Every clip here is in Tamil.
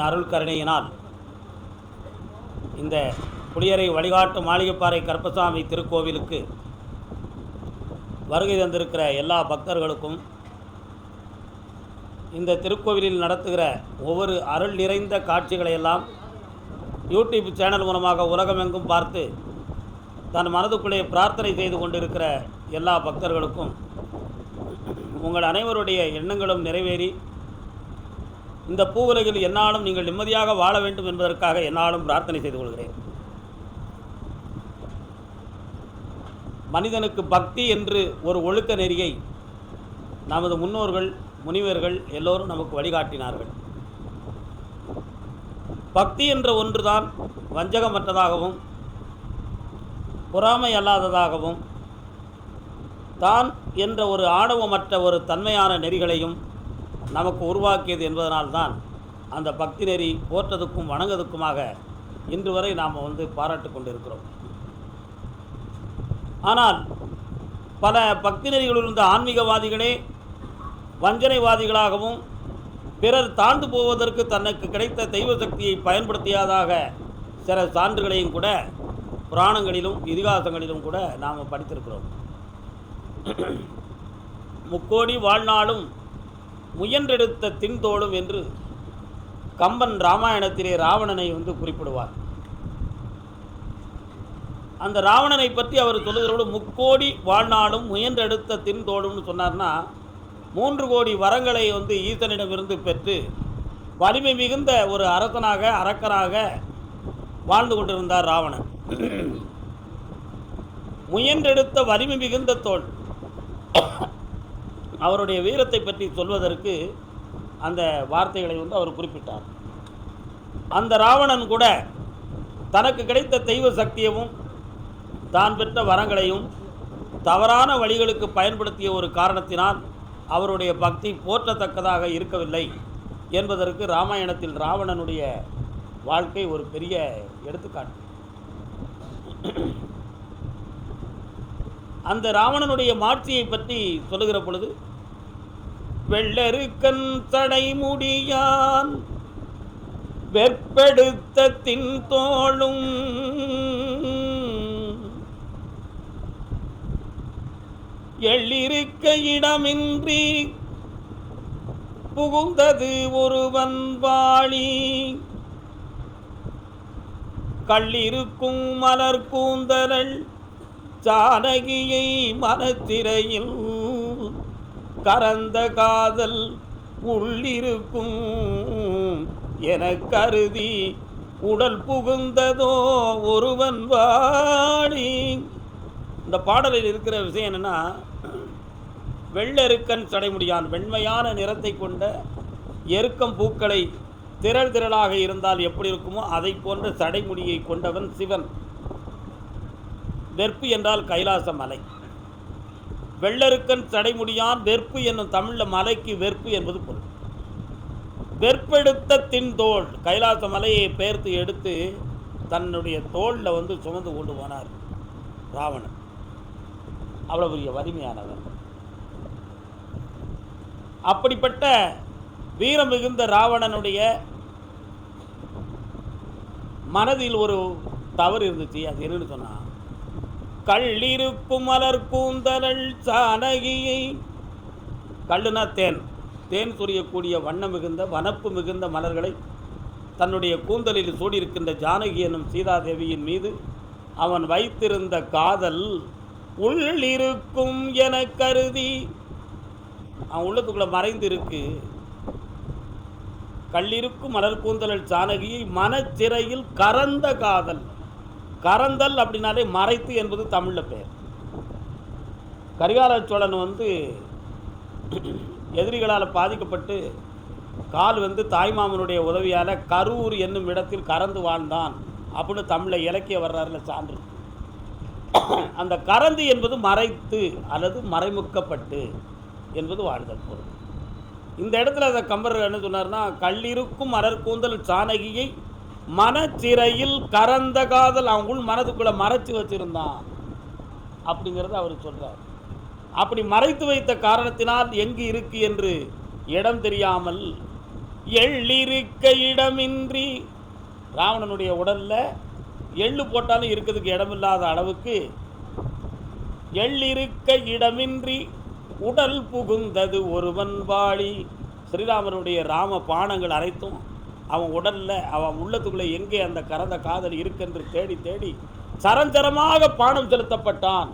அருள் கருணையினால் இந்த புளியரை வழிகாட்டு மாளிகைப்பாறை கருப்பசாமி திருக்கோவிலுக்கு வருகை தந்திருக்கிற எல்லா பக்தர்களுக்கும் இந்த திருக்கோவிலில் நடத்துகிற ஒவ்வொரு அருள் நிறைந்த காட்சிகளை எல்லாம் யூடியூப் சேனல் மூலமாக உலகமெங்கும் பார்த்து தன் மனதுக்குள்ளே பிரார்த்தனை செய்து கொண்டிருக்கிற எல்லா பக்தர்களுக்கும் உங்கள் அனைவருடைய எண்ணங்களும் நிறைவேறி இந்த பூவுலகில் என்னாலும் நீங்கள் நிம்மதியாக வாழ வேண்டும் என்பதற்காக என்னாலும் பிரார்த்தனை செய்து கொள்கிறேன். மனிதனுக்கு பக்தி என்று ஒரு ஒழுக்க நெறியை நமது முன்னோர்கள் முனிவர்கள் எல்லோரும் நமக்கு வழிகாட்டினார்கள். பக்தி என்ற ஒன்றுதான் வஞ்சகமற்றதாகவும் பொறாமை அல்லாததாகவும் தான் என்ற ஒரு ஆணவமற்ற ஒரு தன்மையான நெறிகளையும் நமக்கு உருவாக்கியது என்பதனால்தான் அந்த பக்தி நெறி போற்றதுக்கும் வணங்குவதற்குமாக இன்று வரை நாம் பாராட்டு கொண்டிருக்கிறோம். ஆனால் பல பக்தி நெறிகளில் இருந்த ஆன்மீகவாதிகளே வஞ்சனைவாதிகளாகவும் பிறர் தாழ்ந்து போவதற்கு தனக்கு கிடைத்த தெய்வ சக்தியை பயன்படுத்தியதாக சில சான்றுகளையும் கூட புராணங்களிலும் இதிகாசங்களிலும் கூட நாம் படித்திருக்கிறோம். முக்கோடி வாழ்நாளும் முயன்றெடுத்த தின்தோளும் என்று கம்பன் ராமாயணத்திலே ராவணனை குறிப்பிடுவார். அந்த ராவணனை பற்றி அவர் சொல்லுகிறோடு முக்கோடி வாழ்நாளும் முயன்றெடுத்த தின்தோளும்னு சொன்னார்னா 3 கோடி வரங்களை ஈசனிடமிருந்து பெற்று வலிமை மிகுந்த ஒரு அரசனாக அரக்கனாக வாழ்ந்து கொண்டிருந்தார் ராவணன். முயன்றெடுத்த வலிமை மிகுந்த தோள். அவருடைய வீரத்தை பற்றி சொல்வதற்கு அந்த வார்த்தைகளை அவர் குறிப்பிட்டார். அந்த ராவணன் கூட தனக்கு கிடைத்த தெய்வ சக்தியவும் தான் பெற்ற வரங்களையும் தவறான வழிகளுக்கு பயன்படுத்திய ஒரு காரணத்தினால் அவருடைய பக்தி போற்றத்தக்கதாக இருக்கவில்லை என்பதற்கு ராமாயணத்தில் ராவணனுடைய வாழ்க்கை ஒரு பெரிய எடுத்துக்காட்டு. அந்த ராவணனுடைய மாட்சியை பற்றி சொல்லுகிற பொழுது, வெள்ளருக்கன் தடைமுடியான் வெற்பெடுத்த தின்தோளும் எள்ளிருக்க இடமின்றி புகுந்தது ஒருவன் வாழி கள்ளிருக்கும் மலர் கூந்தலள் ஜானகியை மனத்திரையில் கரந்த காதல் உள்ளிருக்கும் என கருதி உடல் புகுந்ததோ ஒருவன் வாடி. இந்த பாடலில் இருக்கிற விஷயம் என்னன்னா, வெள்ளெருக்கன் சடைமுடியான், வெண்மையான நிறத்தை கொண்ட எருக்கம் பூக்களை திரள் திரளாக இருந்தால் எப்படி இருக்குமோ அதை போன்ற சடைமுடியை கொண்டவன் சிவன். வெற்பு என்றால் கைலாச மலை. வெள்ளருக்கன் சடைமுடியான் வெற்பு என்னும் தமிழில் மலைக்கு வெற்பு என்பது பொருள். வெற்பெடுத்த தின்தோள், கைலாச மலையை பெயர்த்து எடுத்து தன்னுடைய தோளில் சுமந்து கொண்டு போனார் ராவணன். அவ்வளோ பெரிய வலிமையானவர். அப்படிப்பட்ட வீரம் மிகுந்த ராவணனுடைய மனதில் ஒரு தவறு இருந்துச்சு. அது என்னன்னு சொன்னா, கள்ளிருக்கும் மலர் கூந்தலள் ஜானகியை, கள்ளுனா தேன், தேன் சொரியக்கூடிய வண்ணம் மிகுந்த வனப்பு மிகுந்த மலர்களை தன்னுடைய கூந்தலில் சூடியிருக்கின்ற ஜானகி என்னும் சீதாதேவியின் மீது அவன் வைத்திருந்த காதல் உள்ளிருக்கும் என கருதி அவன் உள்ளத்துக்குள்ள மறைந்து இருக்கு. கள்ளிருக்கும் மலர் கூந்தலள் ஜானகியை மனச்சிறையில் கரந்த காதல். கரந்தல் அப்படின்னாலே மறைத்து என்பது தமிழில் பெயர். கரிகால சோழன் எதிரிகளால் பாதிக்கப்பட்டு கால் தாய்மாமனுடைய உதவியால் கரூர் என்னும் இடத்தில் கறந்து வாழ்ந்தான் அப்படின்னு தமிழில் இலக்கிய வர்றாருல சான்று. அந்த கரந்து என்பது மறைத்து அல்லது மறைமுக்கப்பட்டு என்பது வாழ்தல் பொருள். இந்த இடத்துல அதை கம்பர் என்ன சொன்னார்னா, கள்ளிருக்கும் மலர் கூந்தல் ஜானகியை மனச்சிறையில் கரந்த காதல், அவங்க மனதுக்குள்ள மறைச்சு வச்சிருந்தான் அப்படிங்கிறத அவர் சொல்றார். அப்படி மறைத்து வைத்த காரணத்தினால் எங்கு இருக்கு என்று இடம் தெரியாமல் எள்ளிருக்க இடமின்றி, ராவணனுடைய உடல்ல எள்ளு போட்டாலும் இருக்கிறதுக்கு இடமில்லாத அளவுக்கு எள்ளிருக்க இடமின்றி உடல் புகுந்தது ஒருவன் வாழி. ஸ்ரீராமனுடைய ராம பானங்கள் அனைத்தும் அவன் உடலில், அவன் உள்ளத்துக்குள்ளே எங்கே அந்த கறந்த காதல் இருக்குன்னு தேடி தேடி சரஞ்சரமாக பானம் செலுத்தப்பட்டான்.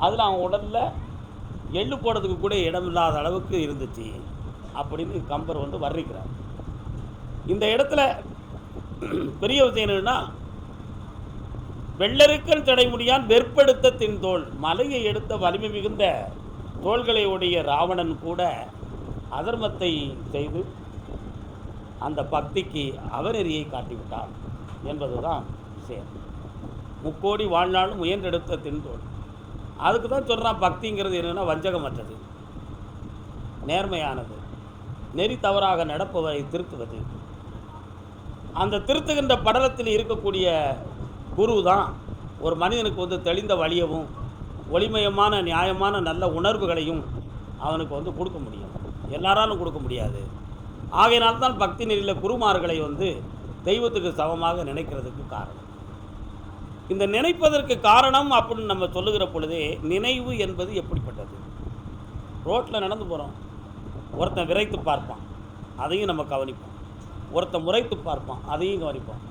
அதில் அவன் உடலில் எள்ளு போடுறதுக்கு கூட இடமில்லாத அளவுக்கு இருந்துச்சு அப்படின்னு கம்பர் வந்து வர்ணிக்கிறார். இந்த இடத்துல பெரிய விஷயம் என்னன்னா, வெள்ளருக்கன் தடைமுடியான் வெற்பெடுத்த தின்தோள், மலையை எடுத்த வலிமை மிகுந்த தோள்களை உடைய ராவணன் கூட அதர்மத்தை செய்து அந்த பக்திக்கு அவநெறியை காட்டிவிட்டான் என்பதுதான் விஷயம். முக்கோடி வாழ்நாளும் முயன்றெடுத்த தின்தோள். அதுக்கு தான் சொல்கிறான், பக்திங்கிறது என்னென்னா வஞ்சகமற்றது, நேர்மையானது, நெறி தவறாக நடப்பவரை திருத்துவது. அந்த திருத்துகின்ற படலத்தில் இருக்கக்கூடிய குரு தான் ஒரு மனிதனுக்கு வந்து தெளிந்த வழியவும் ஒளிமயமான நியாயமான நல்ல உணர்வுகளையும் அவனுக்கு வந்து கொடுக்க முடியும். எல்லாராலும் கொடுக்க முடியாது. ஆகையினால்தான் பக்தி நெறியில் குருமார்களை வந்து தெய்வத்துக்கு சமமாக நினைக்கிறதுக்கு காரணம். இந்த நினைப்பதற்கு காரணம் அப்படின்னு நம்ம சொல்லுகிற பொழுதே, நினைவு என்பது எப்படிப்பட்டது? ரோட்டில் நடந்து போகிறோம், ஒருத்தன் விரைத்து பார்ப்பான், அதையும் நம்ம கவனிப்போம். ஒருத்தன் முறைத்து பார்ப்பான், அதையும் கவனிப்போம்.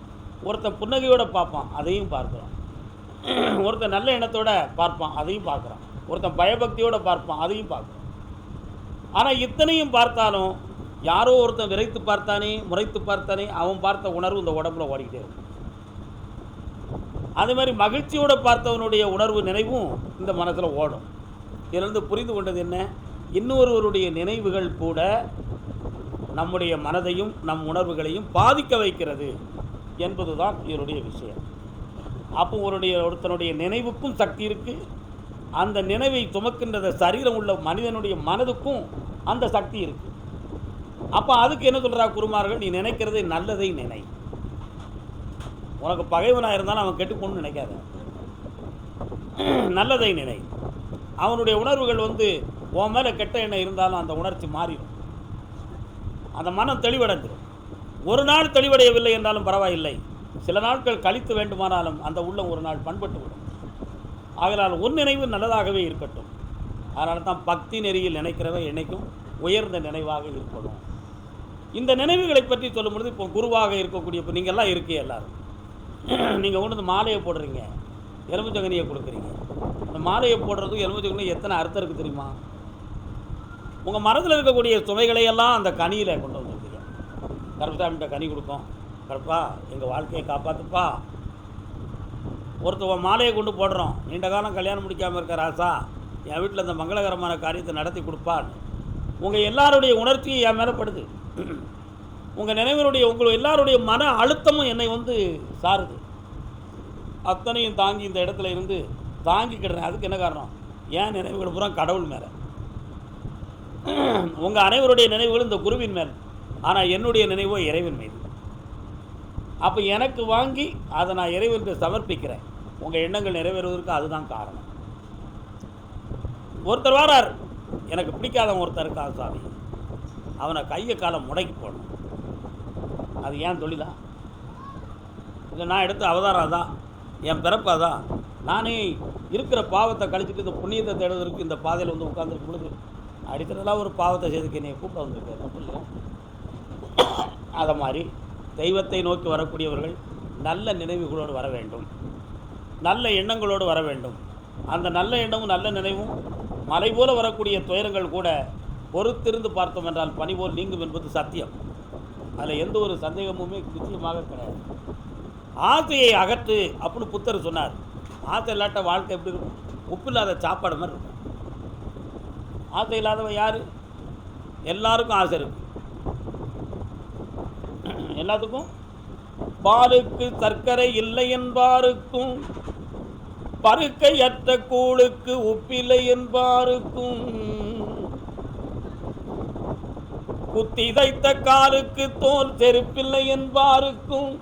ஒருத்தன் புன்னகையோடு பார்ப்பான், அதையும் பார்க்குறோம். ஒருத்தன் நல்ல எண்ணத்தோடு பார்ப்பான், அதையும் பார்க்குறான். ஒருத்தன் பயபக்தியோடு பார்ப்பான், அதையும் பார்க்குறோம். ஆனால் இத்தனையும் பார்த்தாலும் யாரோ ஒருத்தன் விரைத்து பார்த்தானே, முறைத்து பார்த்தானே, அவன் பார்த்த உணர்வு இந்த உடம்புல ஓடிக்கிட்டே இருக்கும். அதே மாதிரி மகிழ்ச்சியோடு பார்த்தவனுடைய உணர்வு நினைவும் இந்த மனசில் ஓடும். இதிலிருந்து புரிந்து கொண்டது என்ன? இன்னொருவருடைய நினைவுகள் கூட நம்முடைய மனதையும் நம் உணர்வுகளையும் பாதிக்க வைக்கிறது என்பதுதான் இவருடைய விஷயம். அப்போ ஒருத்தனுடைய நினைவுக்கும் சக்தி இருக்குது. அந்த நினைவை சுமக்கின்ற சரீரம் உள்ள மனிதனுடைய மனதுக்கும் அந்த சக்தி இருக்குது. அப்போ அதுக்கு என்ன சொல்கிறா குருமார்கள்? நீ நினைக்கிறதை நல்லதை நினை. உனக்கு பகைவனாக இருந்தாலும் அவன் கெட்டுக்கொண்டு நினைக்காத, நல்லதை நினை. அவனுடைய உணர்வுகள் வந்து உன் மேலே கெட்ட எண்ணம் இருந்தாலும் அந்த உணர்ச்சி மாறிடும், அந்த மனம் தெளிவடைந்துடும். ஒரு நாள் தெளிவடையவில்லை என்றாலும் பரவாயில்லை, சில நாட்கள் கழித்து வேண்டுமானாலும் அந்த உள்ளம் ஒரு நாள் பண்பட்டு விடும். ஆகையால் உன் நினைவு நல்லதாகவே இருக்கட்டும். அதனால தான் பக்தி நெறியில் நினைக்கிறவை என்னைக்கும் உயர்ந்த நினைவாக இருக்கணும். இந்த நினைவுகளை பற்றி சொல்லும் பொழுது, இப்போ குருவாக இருக்கக்கூடிய, இப்போ நீங்கள்லாம் இருக்கே எல்லாரும், நீங்கள் கொண்டு இந்த மாலையை போடுறீங்க, எலுமிச்சங்கனியை கொடுக்குறீங்க. இந்த மாலையை போடுறதுக்கு எலுமிச்சங்கனி எத்தனை அர்த்தம் இருக்குது தெரியுமா? உங்கள் மனதில் இருக்கக்கூடிய சுமைகளையெல்லாம் அந்த கனியில் கொண்டு வந்துருக்கீங்க. கருப்பசாமிகிட்ட கனி கொடுப்போம், கருப்பா எங்கள் வாழ்க்கையை காப்பாற்றுப்பா. ஒருத்தவன் மாலையை கொண்டு போடுறோம், நீண்ட காலம் கல்யாணம் முடிக்காமல் இருக்க ராசா, என் வீட்டில் இந்த மங்களகரமான காரியத்தை நடத்தி கொடுப்பான்னு. உங்கள் எல்லாருடைய உணர்ச்சியும் என் மேலே படுது. உங்கள் நினைவினுடைய உங்கள் எல்லாருடைய மன அழுத்தமும் என்னை வந்து சாருது. அத்தனையும் தாங்கி இந்த இடத்துல இருந்து தாங்கிக்கிடுறேன். அதுக்கு என்ன காரணம்? ஏன் நினைவுகள் பூரா கடவுள் மேலே, உங்கள் அனைவருடைய நினைவுகளும் இந்த குருவின் மேல், ஆனால் என்னுடைய நினைவோ இறைவன் மீது. அப்போ எனக்கு வாங்கி அதை நான் இறைவனுக்கு சமர்ப்பிக்கிறேன். உங்கள் எண்ணங்கள் நிறைவேறுவதற்கு அதுதான் காரணம். ஒருத்தர் வாரார், எனக்கு பிடிக்காதவன் ஒருத்தர் இருக்கா சாமி, அவனை கையை காலம் முடக்கி போடணும். அது ஏன் தொழிலா? இல்லை நான் எடுத்த அவதாரம் தான், என் பிறப்பாக தான், நானே இருக்கிற பாவத்தை கழிச்சிட்டு இந்த புண்ணியத்தை தேடுவதற்கு இந்த பாதையில் வந்து உட்காந்துருக்கும் பொழுது அடித்ததெல்லாம் ஒரு பாவத்தை செய்துக்கு என்னை கூப்பிட வந்திருக்கேன் இல்லையா? அதை மாதிரி தெய்வத்தை நோக்கி வரக்கூடியவர்கள் நல்ல நினைவுகளோடு வர வேண்டும், நல்ல எண்ணங்களோடு வர வேண்டும். அந்த நல்ல எண்ணமும் நல்ல நினைவும் மலை போல வரக்கூடிய துயரங்கள் கூட பொறுத்திருந்து பார்த்தோம் என்றால் பனி போல் நீங்கும் என்பது சத்தியம். அதில் எந்த ஒரு சந்தேகமுமே நிச்சயமாக கிடையாது. ஆசையை அகற்று அப்படின்னு புத்தர் சொன்னார். ஆசை இல்லாட்ட வாழ்க்கை எப்படி இருக்கும்? உப்பு இல்லாத சாப்பாடு மாதிரி இருக்கும். ஆசை இல்லாதவன் யார்? எல்லாருக்கும் ஆசை இருக்கு, எல்லாத்துக்கும். பாலுக்கு சர்க்கரை இல்லை என்பாருக்கும், பருக்கையற்ற கூழுக்கு உப்பில்லை என்பாருக்கும், குத்தி தைத்த காலுக்கு தோல் செருப்பில்லை என்பாருக்கும்,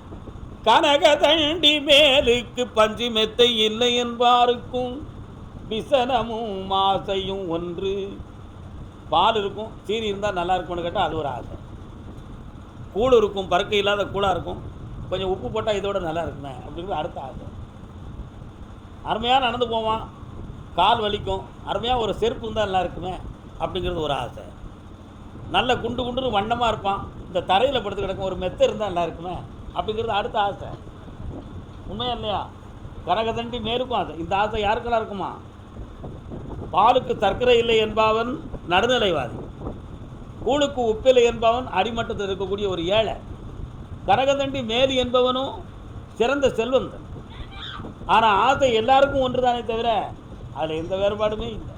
கனகதண்டி மேலுக்கு பஞ்சு மெத்தை இல்லை என்பாருக்கும், விசனமும் ஆசையும் ஒன்று. பால் இருக்கும், சீனி இருந்தால் நல்லா இருக்கும்னு கேட்டால் அது ஒரு ஆசை. கூழ் இருக்கும், பருக்கை இல்லாத கூழாக இருக்கும், கொஞ்சம் உப்பு போட்டால் இதோட நல்லா இருக்குமே அப்படிங்கிறது அடுத்த ஆசை. அருமையாக நடந்து போவான், கால் வலிக்கும், அருமையாக ஒரு செருப்பு இருந்தால் நல்லா இருக்குமே அப்படிங்கிறது ஒரு ஆசை. நல்ல குண்டு குண்டுன்னு வண்ணமாக இருப்பான், இந்த தரையில் படுத்து கிடக்கும், ஒரு மெத்தை இருந்தால் நல்லா இருக்குமே அப்படிங்கிறது அடுத்த ஆசை. உண்மையா இல்லையா? கரகதண்டி மேருக்கும் ஆசை. இந்த ஆசை யாருக்கெல்லாம் இருக்குமா? பாலுக்கு சர்க்கரை இல்லை என்பவன் நடுநிலைவாதி, கூழுக்கு உப்பில்லை என்பவன் அடிமட்டத்தில் இருக்கக்கூடிய ஒரு ஏழை, கரகதண்டி மேலி என்பவனும் சிறந்த செல்வந்தன். ஆனால் ஆசை எல்லாருக்கும் ஒன்று தானே தவிர அதில் எந்த வேறுபாடுமே இல்லை.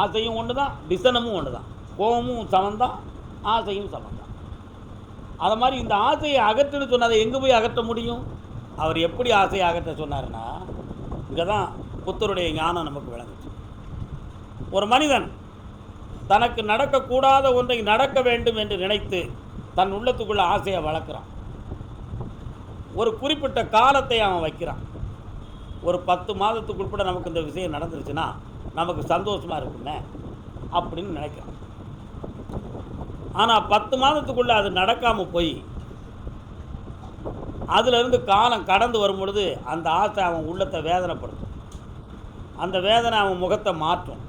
ஆசையும் ஒன்று தான், விசனமும் ஒன்று தான், கோபமும் சமந்தான், ஆசையும் சமந்தான். அது மாதிரி இந்த ஆசையை அகற்றுன்னு சொன்னதை எங்கே போய் அகற்ற முடியும்? அவர் எப்படி ஆசையை அகற்ற சொன்னார்னா, இங்கே தான் புத்தருடைய ஞானம் நமக்கு விளங்குச்சு. ஒரு மனிதன் தனக்கு நடக்கக்கூடாத ஒன்றை நடக்க வேண்டும் என்று நினைத்து தன் உள்ளத்துக்குள்ள ஆசையை வளர்க்குறான். ஒரு குறிப்பிட்ட காலத்தை அவன் வைக்கிறான். ஒரு 10 மாதத்துக்குள்பட நமக்கு இந்த விஷயம் நடந்துருச்சுன்னா நமக்கு சந்தோஷமாக இருக்குமே அப்படின்னு நினைக்கிறான். ஆனால் 10 மாதத்துக்குள்ளே அது நடக்காமல் போய் அதிலிருந்து காலம் கடந்து வரும் பொழுது அந்த ஆசை அவன் உள்ளத்தை வேதனைப்படுத்தும். அந்த வேதனை அவன் முகத்தை மாற்றும்,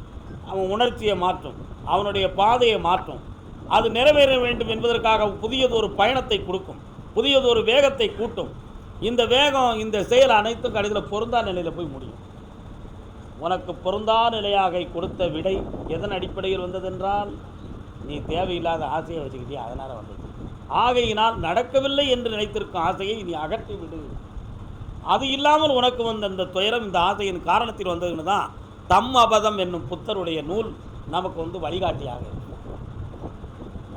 அவன் உணர்ச்சியை மாற்றும், அவனுடைய பாதையை மாற்றும். அது நிறைவேற வேண்டும் என்பதற்காக புதியதொரு பயணத்தை கொடுக்கும், புதியதொரு வேகத்தை கூட்டும். இந்த வேகம், இந்த செயல் அனைத்தும் கடைசியில் பொருந்தா நிலையில் போய் முடியும். உனக்கு பொருந்தா நிலையாக கொடுத்த விடை எதன் அடிப்படையில் வந்ததென்றால், நீ தேவையில்லாத ஆசையை வச்சுக்கிட்டே அதனால் வந்தது. ஆகையினால் நடக்கவில்லை என்று நினைத்திருக்கும் ஆசையை நீ அகற்றி விடு. அது இல்லாமல் உனக்கு வந்த அந்த துயரம் இந்த ஆசையின் காரணத்தில் வந்ததுன்னு தான் தம் அபதம் என்னும் புத்தருடைய நூல் நமக்கு வழிகாட்டியாக இருக்கும்.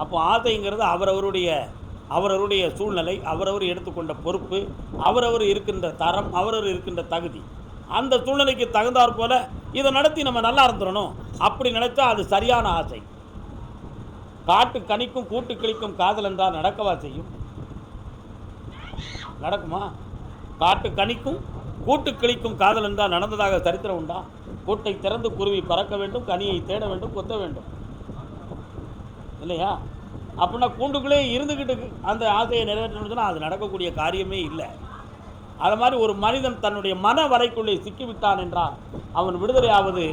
அப்போ ஆசைங்கிறது அவரவருடைய சூழ்நிலை, அவரவர் எடுத்துக்கொண்ட பொறுப்பு, அவரவர் இருக்கின்ற தரம், அவரவர் இருக்கின்ற தகுதி, அந்த சூழ்நிலைக்கு தகுந்தாற் போல இதை நடத்தி நம்ம நல்லா இருந்துடணும் அப்படி நினைச்சா அது சரியான ஆசை. காட்டு கனிக்கும் கூட்டு கிளிக்கும் காதல் என்றால் நடக்கவா செய்யும்? நடக்குமா? காட்டு கனிக்கும் கூட்டு கிளிக்கும் காதல் என்றால் நடந்ததாக சரித்திரம் உண்டா? கூட்டை திறந்து குருவி பறக்க வேண்டும், கனியை தேட வேண்டும், கொத்த வேண்டும், இல்லையா? அப்படின்னா கூண்டுக்குள்ளே இருந்துக்கிட்டு அந்த ஆசையை நிறைவேற்றணும்னா அது நடக்கக்கூடிய காரியமே இல்லை. அது மாதிரி ஒரு மனிதன் தன்னுடைய மன வலைக்குள்ளே சிக்கிவிட்டான் என்றால் அவன் விடுதலை ஆவது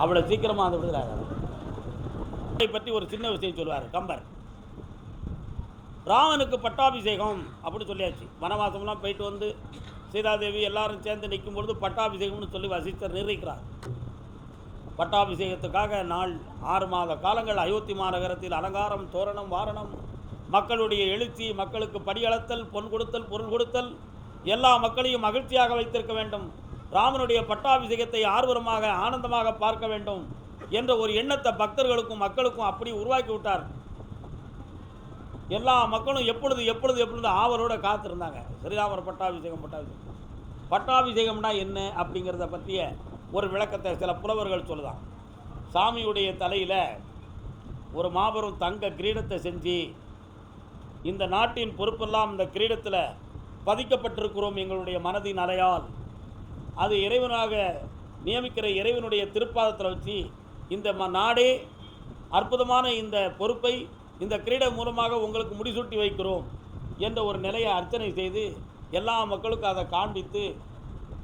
அவ்வளோ சீக்கிரமாக அந்த விடுதலை ஆகாது. இதை பற்றி ஒரு சின்ன விஷயம் சொல்லுவார் கம்பர். ராமனுக்கு பட்டாபிஷேகம் அப்படின்னு சொல்லியாச்சு. வனவாசம்லாம் போயிட்டு வந்து சீதாதேவி எல்லாரும் சேர்ந்து நிற்கும் பொழுது பட்டாபிஷேகம்னு சொல்லி வசிஷ்டர் நிர்ணயிக்கிறார். பட்டாபிஷேகத்துக்காக நாள் 6 மாத காலங்கள் அயோத்தி மாநகரத்தில் அலங்காரம், தோரணம், வாரணம், மக்களுடைய எழுச்சி, மக்களுக்கு படியளத்தல், பொன் கொடுத்தல், பொருள் கொடுத்தல், எல்லா மக்களையும் மகிழ்ச்சியாக வைத்திருக்க வேண்டும், ராமனுடைய பட்டாபிஷேகத்தை ஆர்வமாக ஆனந்தமாக பார்க்க வேண்டும் என்ற ஒரு எண்ணத்தை பக்தர்களுக்கும் மக்களுக்கும் அப்படி உருவாக்கி விட்டார். எல்லா மக்களும் எப்பொழுது ஆவலோடு காத்திருந்தாங்க. ஸ்ரீராமர் பட்டாபிஷேகம்னா என்ன அப்படிங்கிறத பற்றிய ஒரு விளக்கத்தை சில புலவர்கள் சொல்லுதான். சாமியுடைய தலையில் ஒரு மாபெரும் தங்க கிரீடத்தை செஞ்சு, இந்த நாட்டின் பொறுப்பெல்லாம் இந்த கிரீடத்தில் பதிக்கப்பட்டிருக்கிறோம் எங்களுடைய மனதின் அலையால், அது இறைவனாக நியமிக்கிற இறைவனுடைய திருப்பாதத்தில் வச்சு இந்த நாடே அற்புதமான இந்த பொறுப்பை இந்த கிரீடம் மூலமாக உங்களுக்கு முடிசூட்டி வைக்கிறோம் என்ற ஒரு நிலையை அர்ச்சனை செய்து எல்லா மக்களுக்கும் அதை காண்பித்து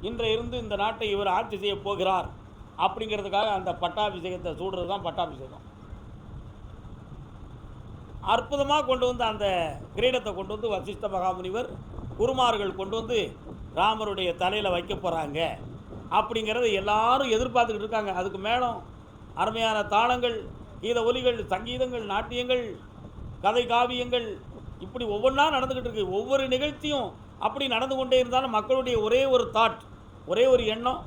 இன்றிருந்து இந்த நாட்டை இவர் ஆட்சி செய்ய போகிறார் அப்படிங்கிறதுக்காக அந்த பட்டாபிஷேகத்தை சூடுறது தான் பட்டாபிஷேகம். அற்புதமாக கொண்டு வந்து அந்த கிரீடத்தை கொண்டு வந்து வசிஷ்ட மகாமுனிவர் குருமார்கள் கொண்டு வந்து ராமருடைய தலையில் வைக்க போகிறாங்க அப்படிங்கிறத எல்லாரும் எதிர்பார்த்துக்கிட்டு இருக்காங்க. அதுக்கு மேலும் அருமையான தாளங்கள், கீத ஒலிகள், சங்கீதங்கள், நாட்டியங்கள், கதை காவியங்கள் இப்படி ஒவ்வொன்றா நடந்துக்கிட்டு இருக்கு. ஒவ்வொரு நிகழ்ச்சியும் அப்படி நடந்து கொண்டே இருந்தாலும் மக்களுடைய ஒரே ஒரு தாட், ஒரே ஒரு எண்ணம்,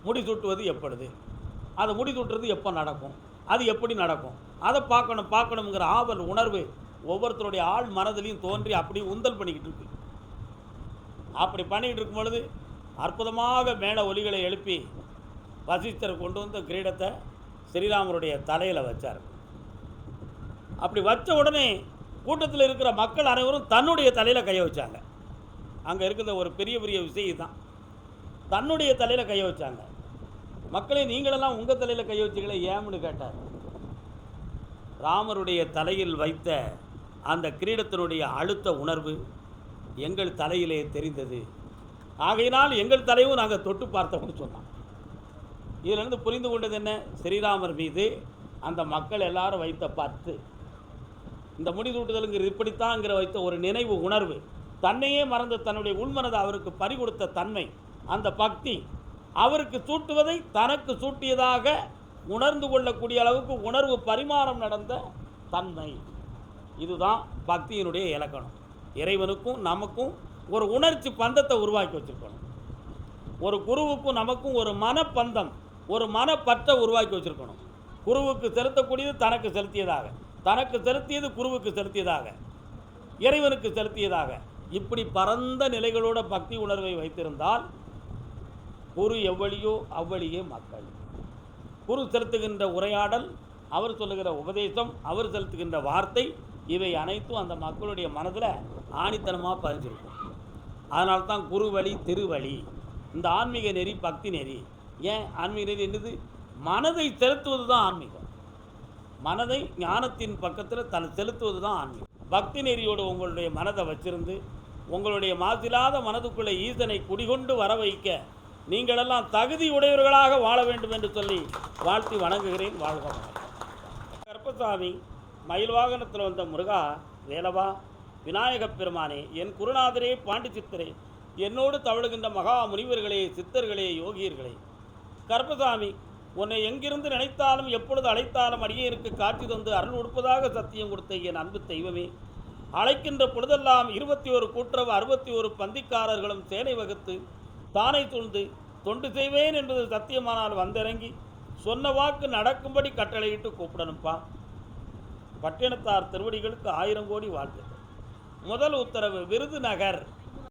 முடிசூட்டுவது எப்பொழுது, அதை முடிசூட்டுறது எப்போ நடக்கும், அது எப்படி நடக்கும், அதை பார்க்கணுங்கிற ஆவல் உணர்வு ஒவ்வொருத்தருடைய ஆள் மனதிலையும் தோன்றி அப்படி உந்தல் பண்ணிக்கிட்டு இருக்கு. அப்படி பண்ணிக்கிட்டு இருக்கும் பொழுது அற்புதமாக மேலே ஒலிகளை எழுப்பி வசிஷ்டர் கொண்டு வந்து கிரீடத்தை ஸ்ரீராமருடைய தலையில் வச்சார். அப்படி வச்ச உடனே கூட்டத்தில் இருக்கிற மக்கள் அனைவரும் தன்னுடைய தலையில் கையை வச்சாங்க. அங்கே இருக்கிற ஒரு பெரிய விஷயம் தான், தன்னுடைய தலையில் கையை வச்சாங்க. மக்களே, நீங்களெல்லாம் உங்கள் தலையில் கையை வச்சிங்களே ஏன்னு கேட்டார். ராமருடைய தலையில் வைத்த அந்த கிரீடத்தினுடைய அழுத்த உணர்வு எங்கள் தலையிலே தெரிந்தது. ஆகையினால் எங்கள் தலையும் நாங்கள் தொட்டு பார்த்தோம்னு சொன்னான். இதிலிருந்து புரிந்து கொண்டது என்ன? ஸ்ரீராமர் மீது அந்த மக்கள் எல்லாரும் வைத்த பற்று, இந்த முடிசூட்டுதலுங்கிற இப்படித்தான்ங்கிற வைத்த ஒரு நினைவு உணர்வு, தன்னையே மறந்து தன்னுடைய உள்மனதை அவருக்கு பறிகொடுத்த தன்மை, அந்த பக்தி, அவருக்கு சூட்டுவதை தனக்கு சூட்டியதாக உணர்ந்து கொள்ளக்கூடிய அளவுக்கு உணர்வு பரிமாறம் நடந்த தன்மை. இதுதான் பக்தியினுடைய இலக்கணம். இறைவனுக்கும் நமக்கும் ஒரு உணர்ச்சி பந்தத்தை உருவாக்கி வச்சுருக்கணும். ஒரு குருவுக்கும் நமக்கும் ஒரு மனப்பந்தம், ஒரு மனப்பற்றை உருவாக்கி வச்சுருக்கணும். குருவுக்கு செலுத்தக்கூடியது தனக்கு செலுத்தியதாக, தனக்கு செலுத்தியது குருவுக்கு செலுத்தியதாக, இறைவனுக்கு செலுத்தியதாக, இப்படி பரந்த நிலைகளோட பக்தி உணர்வை வைத்திருந்தால் குரு எவ்வளியோ அவ்வளியே மக்கள். குரு செலுத்துகின்ற உரையாடல், அவர் சொல்லுகிற உபதேசம், அவர் செலுத்துகின்ற வார்த்தை, இவை அனைத்தும் அந்த மக்களுடைய மனதில் ஆணித்தனமாக பதிஞ்சிருக்கும். அதனால்தான் குருவழி திருவழி, இந்த ஆன்மீக நெறி பக்தி நெறி. ஏன் ஆன்மீக நெறி என்னது? மனதை செலுத்துவது தான் ஆன்மீகம். மனதை ஞானத்தின் பக்கத்தில் செலுத்துவது தான் ஆன்மீகம். பக்தி நெறியோடு உங்களுடைய மனதை வச்சிருந்து உங்களுடைய மாசில்லாத மனதுக்குள்ளே ஈசனை குடிகொண்டு வர வைக்க நீங்களெல்லாம் தகுதி உடையவர்களாக வாழ வேண்டும் என்று சொல்லி வாழ்த்தி வணங்குகிறேன். வாழ்க வணக்கம். கருப்பசாமி மயில் வாகனத்தில் வந்த முருகா, வேலவா, விநாயகப் பெருமானே, என் குருநாதரே, பாண்டி சித்தரே, என்னோடு தவழுகின்ற மகா முனிவர்களே, சித்தர்களே, யோகியர்களே, கருப்பசாமி, உன்னை எங்கிருந்து நினைத்தாலும் எப்பொழுது அழைத்தாலும் அடியேற்கு காட்சி தந்து அருள் கொடுப்பதாக சத்தியம் கொடுத்த என் அன்பு தெய்வமே, அழைக்கின்ற பொழுதெல்லாம் 21 கூட்டுறவு 61 பந்திக்காரர்களும் சேனை வகுத்து தானை சூழ்ந்து தொண்டு செய்வேன் என்பது சத்தியமானால் வந்திறங்கி சொன்ன வாக்கு நடக்கும்படி கட்டளையிட்டு கூப்பிடணும்ப்பா. பட்டினத்தார் திருவடிகளுக்கு 1000 கோடி வாழ்த்துக்கள். முதல் உத்தரவு, விருதுநகர்